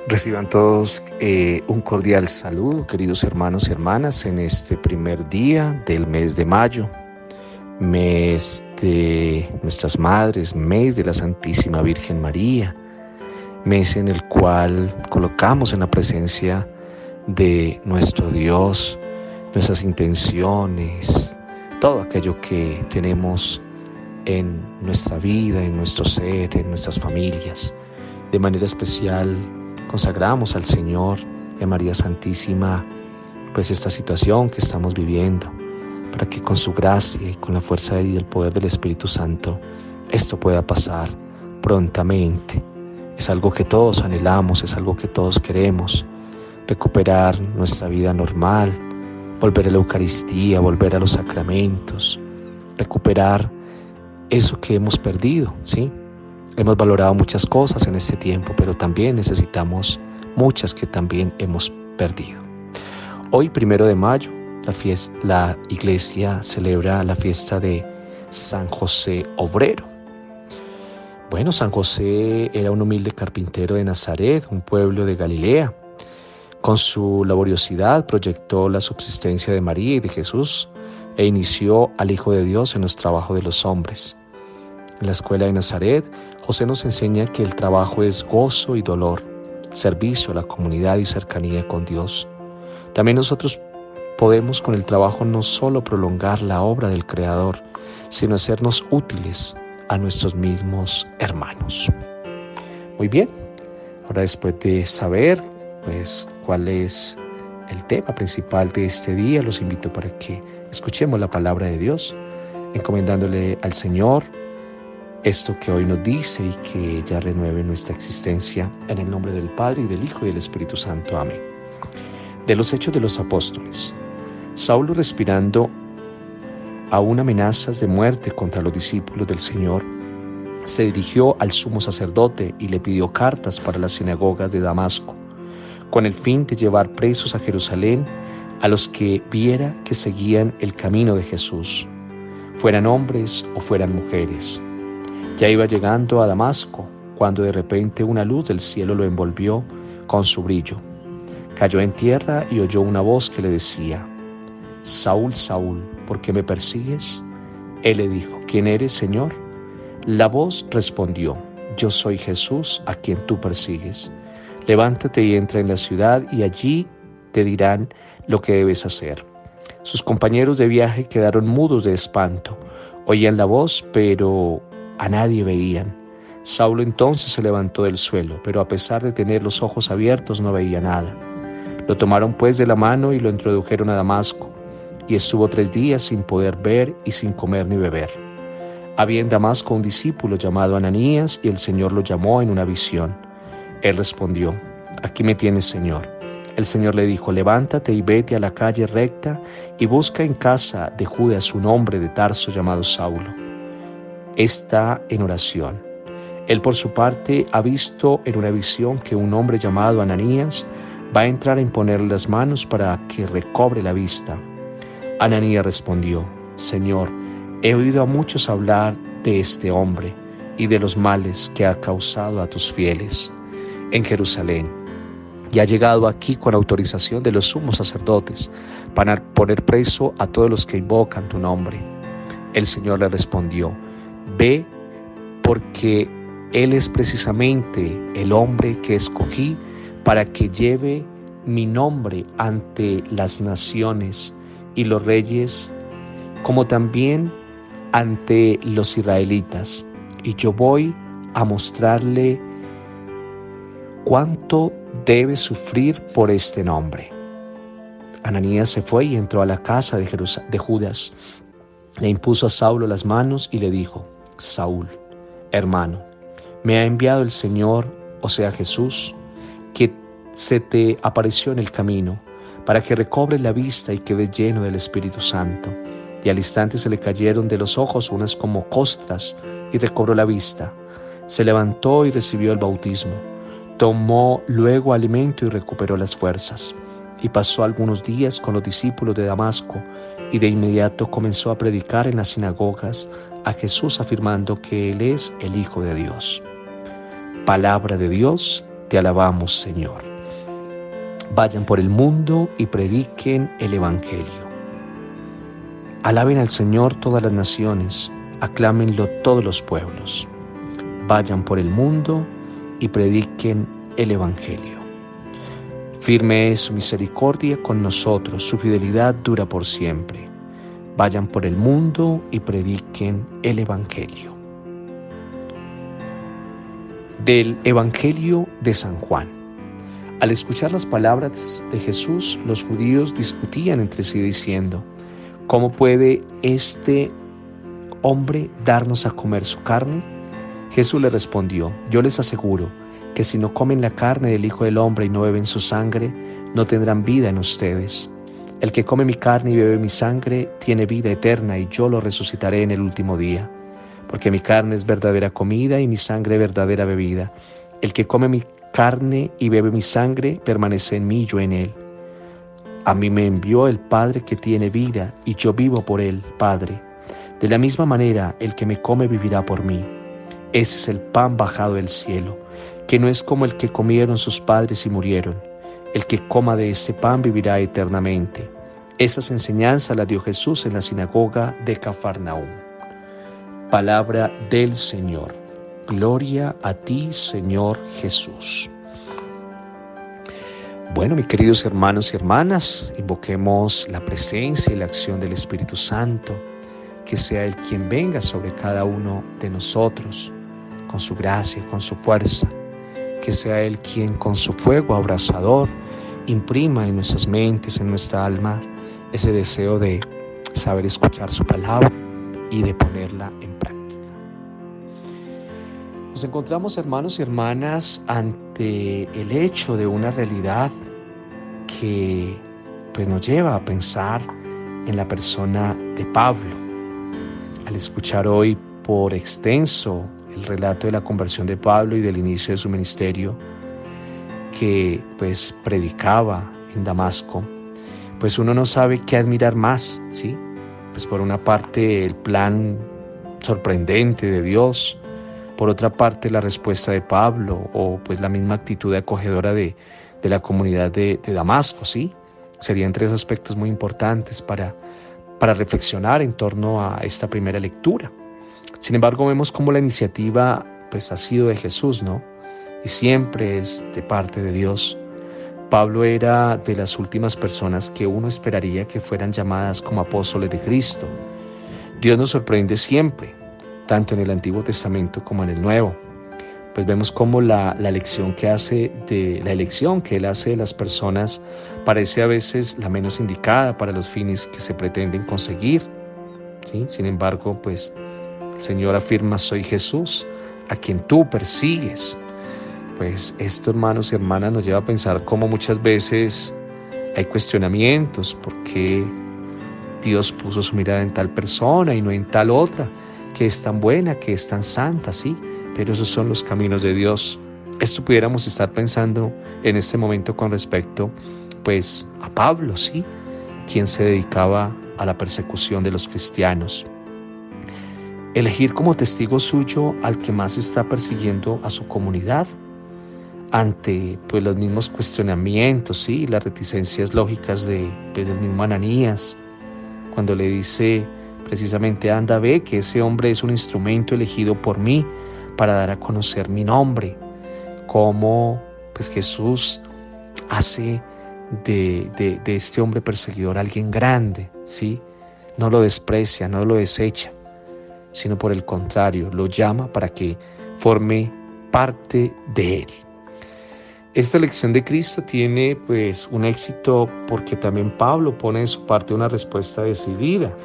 Reciban todos un cordial saludo, queridos hermanos y hermanas, en este primer día del mes de mayo, mes de nuestras madres, mes de la Santísima Virgen María, mes en el cual colocamos en la presencia de nuestro Dios nuestras intenciones, todo aquello que tenemos en nuestra vida, en nuestro ser, en nuestras familias. De manera especial consagramos al Señor y a María Santísima pues esta situación que estamos viviendo, para que con su gracia y con la fuerza y el poder del Espíritu Santo esto pueda pasar prontamente. Es algo que todos anhelamos, es algo que todos queremos, recuperar nuestra vida normal, volver a la Eucaristía, volver a los sacramentos, recuperar eso que hemos perdido, ¿sí? Hemos valorado muchas cosas en este tiempo, pero también necesitamos muchas que también hemos perdido. Hoy, 1 de mayo, la iglesia celebra la fiesta de San José Obrero. Bueno, San José era un humilde carpintero de Nazaret, un pueblo de Galilea. Con su laboriosidad proyectó la subsistencia de María y de Jesús e inició al Hijo de Dios en los trabajos de los hombres. En la escuela de Nazaret, José nos enseña que el trabajo es gozo y dolor, servicio a la comunidad y cercanía con Dios. También nosotros podemos con el trabajo no solo prolongar la obra del Creador, sino hacernos útiles a nuestros mismos hermanos. Muy bien, ahora después de saber cuál es el tema principal de este día, los invito para que escuchemos la palabra de Dios, encomendándole al Señor esto que hoy nos dice y que ya renueve nuestra existencia, en el nombre del Padre, y del Hijo, y del Espíritu Santo. Amén. De los Hechos de los Apóstoles. Saulo, respirando aún amenazas de muerte contra los discípulos del Señor, se dirigió al sumo sacerdote y le pidió cartas para las sinagogas de Damasco, con el fin de llevar presos a Jerusalén a los que viera que seguían el camino de Jesús, fueran hombres o fueran mujeres. Ya iba llegando a Damasco, cuando de repente una luz del cielo lo envolvió con su brillo. Cayó en tierra y oyó una voz que le decía: Saúl, Saúl, ¿por qué me persigues? Él le dijo: ¿Quién eres, Señor? La voz respondió: Yo soy Jesús, a quien tú persigues. Levántate y entra en la ciudad, y allí te dirán lo que debes hacer. Sus compañeros de viaje quedaron mudos de espanto. Oían la voz, pero a nadie veían. Saulo entonces se levantó del suelo, pero a pesar de tener los ojos abiertos no veía nada. Lo tomaron pues de la mano y lo introdujeron a Damasco, y estuvo 3 días sin poder ver y sin comer ni beber. Había en Damasco un discípulo llamado Ananías, y el Señor lo llamó en una visión. Él respondió: Aquí me tienes, Señor. El Señor le dijo: Levántate y vete a la calle recta y busca en casa de Judas un hombre de Tarso llamado Saulo. Está en oración. Él, por su parte, ha visto en una visión que un hombre llamado Ananías va a entrar a imponerle las manos para que recobre la vista. Ananías respondió: Señor, he oído a muchos hablar de este hombre y de los males que ha causado a tus fieles en Jerusalén, y ha llegado aquí con autorización de los sumos sacerdotes para poner preso a todos los que invocan tu nombre. El Señor le respondió: Ve, porque Él es precisamente el hombre que escogí para que lleve mi nombre ante las naciones y los reyes, como también ante los israelitas. Y yo voy a mostrarle cuánto debe sufrir por este nombre. Ananías se fue y entró a la casa de Judas. Le impuso a Saulo las manos y le dijo: Saúl, hermano, me ha enviado el Señor, o sea Jesús, que se te apareció en el camino, para que recobres la vista y quedes lleno del Espíritu Santo. Y al instante se le cayeron de los ojos unas como costras y recobró la vista. Se levantó y recibió el bautismo. Tomó luego alimento y recuperó las fuerzas. Y pasó algunos días con los discípulos de Damasco, y de inmediato comenzó a predicar en las sinagogas a Jesús, afirmando que Él es el Hijo de Dios. Palabra de Dios, te alabamos, Señor. Vayan por el mundo y prediquen el Evangelio. Alaben al Señor todas las naciones, aclámenlo todos los pueblos. Vayan por el mundo y prediquen el Evangelio. Firme es su misericordia con nosotros, su fidelidad dura por siempre. Vayan por el mundo y prediquen el Evangelio. Del Evangelio de San Juan. Al escuchar las palabras de Jesús, los judíos discutían entre sí diciendo: ¿cómo puede este hombre darnos a comer su carne? Jesús le respondió: yo les aseguro que si no comen la carne del Hijo del Hombre y no beben su sangre, no tendrán vida en ustedes. El que come mi carne y bebe mi sangre tiene vida eterna, y yo lo resucitaré en el último día. Porque mi carne es verdadera comida y mi sangre verdadera bebida. El que come mi carne y bebe mi sangre permanece en mí y yo en él. A mí me envió el Padre que tiene vida, y yo vivo por el Padre. De la misma manera, el que me come vivirá por mí. Ese es el pan bajado del cielo, que no es como el que comieron sus padres y murieron. El que coma de este pan vivirá eternamente. Esas enseñanzas las dio Jesús en la sinagoga de Cafarnaúm. Palabra del Señor. Gloria a ti, Señor Jesús. Bueno, mis queridos hermanos y hermanas, invoquemos la presencia y la acción del Espíritu Santo, que sea Él quien venga sobre cada uno de nosotros, con su gracia, con su fuerza, que sea Él quien con su fuego abrasador imprima en nuestras mentes, en nuestra alma, ese deseo de saber escuchar su palabra y de ponerla en práctica. Nos encontramos, hermanos y hermanas, ante el hecho de una realidad que nos lleva a pensar en la persona de Pablo. Al escuchar hoy por extenso el relato de la conversión de Pablo y del inicio de su ministerio, que predicaba en Damasco, uno no sabe qué admirar más, ¿sí? Por una parte el plan sorprendente de Dios, por otra parte la respuesta de Pablo o la misma actitud acogedora de la comunidad de Damasco, ¿sí? Serían tres aspectos muy importantes para reflexionar en torno a esta primera lectura. Sin embargo, vemos cómo la iniciativa ha sido de Jesús, ¿no? Y siempre es de parte de Dios. Pablo era de las últimas personas que uno esperaría que fueran llamadas como apóstoles de Cristo. Dios nos sorprende siempre, tanto en el Antiguo Testamento como en el Nuevo. Vemos cómo la elección que Él hace de las personas parece a veces la menos indicada para los fines que se pretenden conseguir, ¿sí? Sin embargo, el Señor afirma: soy Jesús, a quien tú persigues. Esto, hermanos y hermanas, nos lleva a pensar cómo muchas veces hay cuestionamientos: ¿por qué Dios puso su mirada en tal persona y no en tal otra, que es tan buena, que es tan santa, sí? Pero esos son los caminos de Dios. Esto pudiéramos estar pensando en este momento con respecto a Pablo, ¿sí? Quien se dedicaba a la persecución de los cristianos. Elegir como testigo suyo al que más está persiguiendo a su comunidad ante los mismos cuestionamientos, ¿sí? Las reticencias lógicas del mismo Ananías, cuando le dice precisamente: anda, ve que ese hombre es un instrumento elegido por mí para dar a conocer mi nombre. Cómo Jesús hace de este hombre perseguidor alguien grande, ¿sí? No lo desprecia, no lo desecha, sino por el contrario, lo llama para que forme parte de él. Esta elección de Cristo tiene un éxito porque también Pablo pone de su parte una respuesta decidida.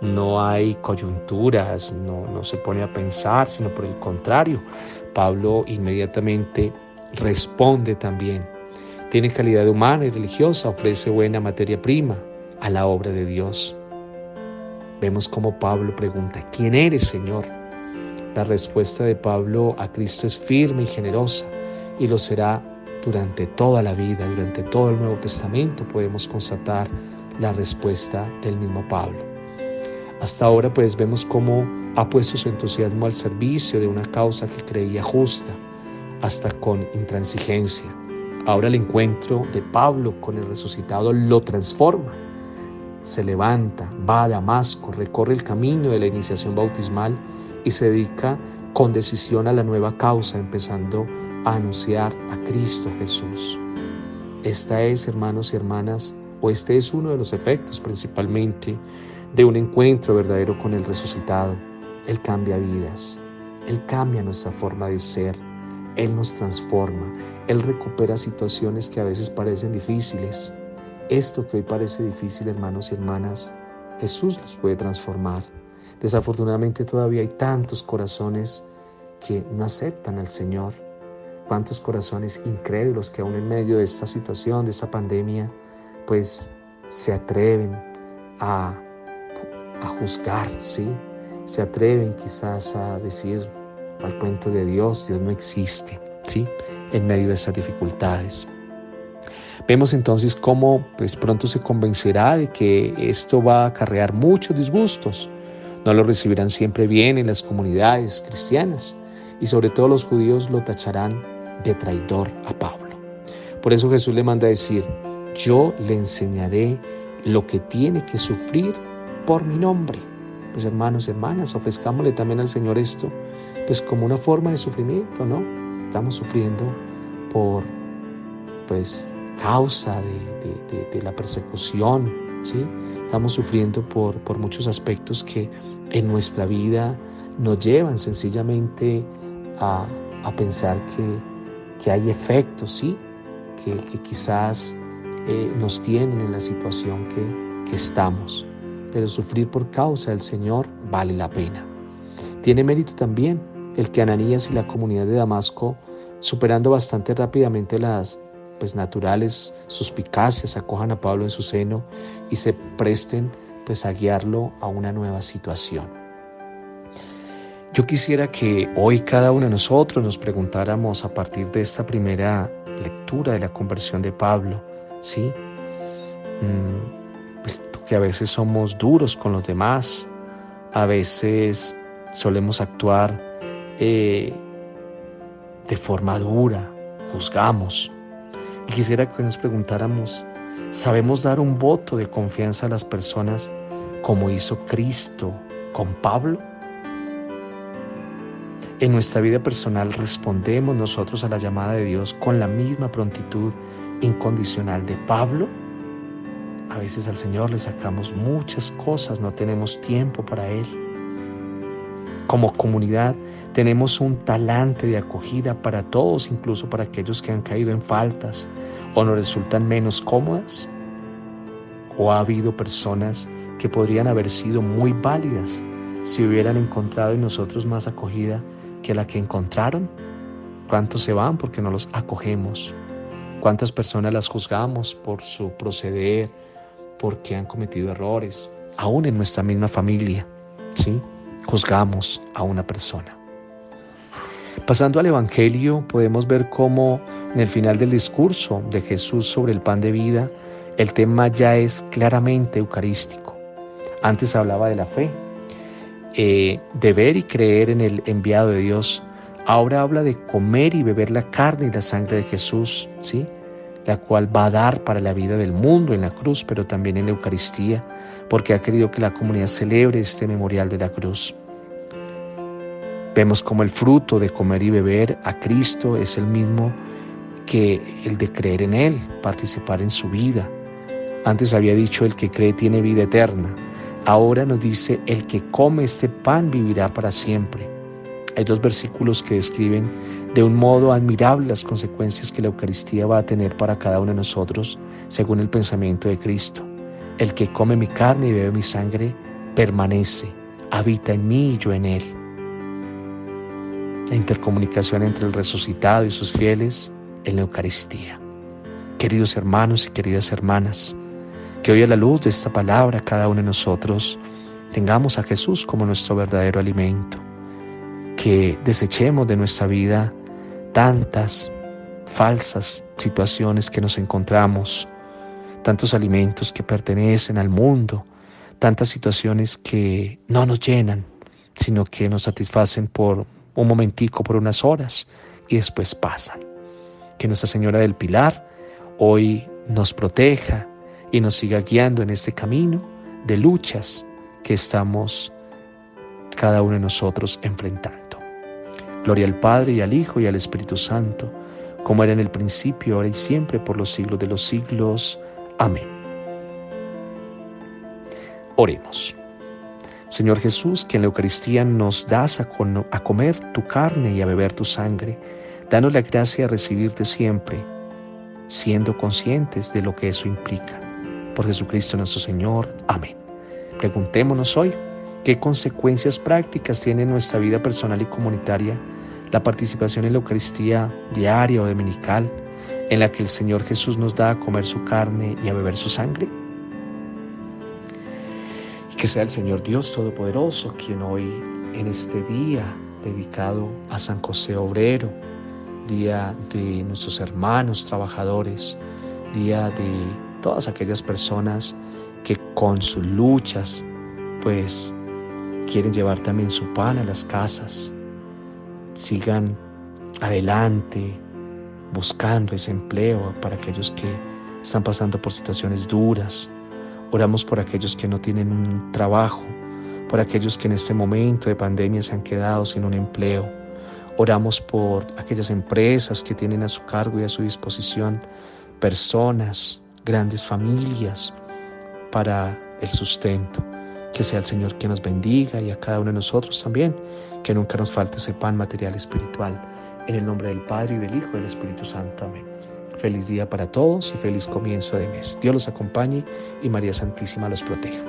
No hay coyunturas, no se pone a pensar, sino por el contrario, Pablo inmediatamente responde también. Tiene calidad humana y religiosa, ofrece buena materia prima a la obra de Dios. Vemos cómo Pablo pregunta: ¿quién eres, Señor? La respuesta de Pablo a Cristo es firme y generosa, y lo será durante toda la vida, durante todo el Nuevo Testamento. Podemos constatar la respuesta del mismo Pablo. Hasta ahora vemos cómo ha puesto su entusiasmo al servicio de una causa que creía justa, hasta con intransigencia. Ahora el encuentro de Pablo con el resucitado lo transforma. Se levanta, va a Damasco, recorre el camino de la iniciación bautismal y se dedica con decisión a la nueva causa, empezando a anunciar a Cristo Jesús. Esta es, hermanos y hermanas, o este es uno de los efectos principalmente de un encuentro verdadero con el resucitado. Él cambia vidas, Él cambia nuestra forma de ser, Él nos transforma, Él recupera situaciones que a veces parecen difíciles. Esto que hoy parece difícil, hermanos y hermanas, Jesús los puede transformar. Desafortunadamente todavía hay tantos corazones que no aceptan al Señor. Cuántos corazones incrédulos que aún en medio de esta situación, de esta pandemia, pues se atreven a juzgar, ¿sí? Se atreven quizás a decir al cuento de Dios no existe, ¿sí? En medio de estas dificultades. Vemos entonces cómo pues pronto se convencerá de que esto va a acarrear muchos disgustos. No lo recibirán siempre bien en las comunidades cristianas y sobre todo los judíos lo tacharán de traidor a Pablo. Por eso Jesús le manda a decir: yo le enseñaré lo que tiene que sufrir por mi nombre. Pues hermanos y hermanas, ofrezcámosle también al Señor esto, pues como una forma de sufrimiento, ¿no? Estamos sufriendo por, pues, causa de la persecución, ¿sí? Estamos sufriendo por muchos aspectos que en nuestra vida nos llevan sencillamente a pensar que hay efectos, ¿sí? Que quizás nos tienen en la situación que estamos. Pero sufrir por causa del Señor vale la pena. Tiene mérito también el que Ananías y la comunidad de Damasco, superando bastante rápidamente las naturales suspicacias, acojan a Pablo en su seno y se presten a guiarlo a una nueva situación. Yo quisiera que hoy cada uno de nosotros nos preguntáramos a partir de esta primera lectura de la conversión de Pablo, ¿sí? Que a veces somos duros con los demás, a veces solemos actuar de forma dura, juzgamos. Y quisiera que nos preguntáramos, ¿sabemos dar un voto de confianza a las personas como hizo Cristo con Pablo? En nuestra vida personal respondemos nosotros a la llamada de Dios con la misma prontitud incondicional de Pablo. A veces al Señor le sacamos muchas cosas, no tenemos tiempo para Él. Como comunidad tenemos un talante de acogida para todos, incluso para aquellos que han caído en faltas o nos resultan menos cómodas. ¿O ha habido personas que podrían haber sido muy válidas si hubieran encontrado en nosotros más acogida que la que encontraron? ¿Cuántos se van porque no los acogemos? ¿Cuántas personas las juzgamos por su proceder, porque han cometido errores? Aún en nuestra misma familia, ¿sí? Juzgamos a una persona. Pasando al Evangelio, podemos ver cómo en el final del discurso de Jesús sobre el pan de vida, el tema ya es claramente eucarístico. Antes hablaba de la fe, de ver y creer en el enviado de Dios. Ahora habla de comer y beber la carne y la sangre de Jesús, ¿sí? La cual va a dar para la vida del mundo en la cruz, pero también en la Eucaristía, porque ha querido que la comunidad celebre este memorial de la cruz. Vemos como el fruto de comer y beber a Cristo es el mismo que el de creer en Él, participar en su vida. Antes había dicho: el que cree tiene vida eterna. Ahora nos dice: el que come este pan vivirá para siempre. Hay dos versículos que describen de un modo admirable las consecuencias que la Eucaristía va a tener para cada uno de nosotros, según el pensamiento de Cristo. El que come mi carne y bebe mi sangre permanece, habita en mí y yo en él. La intercomunicación entre el resucitado y sus fieles en la Eucaristía. Queridos hermanos y queridas hermanas, que hoy a la luz de esta palabra cada uno de nosotros tengamos a Jesús como nuestro verdadero alimento, que desechemos de nuestra vida tantas falsas situaciones que nos encontramos, tantos alimentos que pertenecen al mundo, tantas situaciones que no nos llenan, sino que nos satisfacen por un momentico, por unas horas, y después pasan. Que Nuestra Señora del Pilar hoy nos proteja y nos siga guiando en este camino de luchas que estamos cada uno de nosotros enfrentando. Gloria al Padre, y al Hijo, y al Espíritu Santo, como era en el principio, ahora y siempre, por los siglos de los siglos. Amén. Oremos. Señor Jesús, que en la Eucaristía nos das a comer tu carne y a beber tu sangre, danos la gracia de recibirte siempre, siendo conscientes de lo que eso implica. Por Jesucristo nuestro Señor. Amén. Preguntémonos hoy, ¿qué consecuencias prácticas tiene en nuestra vida personal y comunitaria la participación en la Eucaristía diaria o dominical, en la que el Señor Jesús nos da a comer su carne y a beber su sangre? Y que sea el Señor Dios Todopoderoso quien hoy, en este día dedicado a San José Obrero, día de nuestros hermanos trabajadores, día de todas aquellas personas que con sus luchas pues quieren llevar también su pan a las casas, sigan adelante buscando ese empleo para aquellos que están pasando por situaciones duras. Oramos por aquellos que no tienen un trabajo, por aquellos que en este momento de pandemia se han quedado sin un empleo. Oramos por aquellas empresas que tienen a su cargo y a su disposición personas, grandes familias para el sustento. Que sea el Señor quien nos bendiga, y a cada uno de nosotros también, que nunca nos falte ese pan material espiritual. En el nombre del Padre, y del Hijo, y del Espíritu Santo. Amén. Feliz día para todos y feliz comienzo de mes. Dios los acompañe y María Santísima los proteja.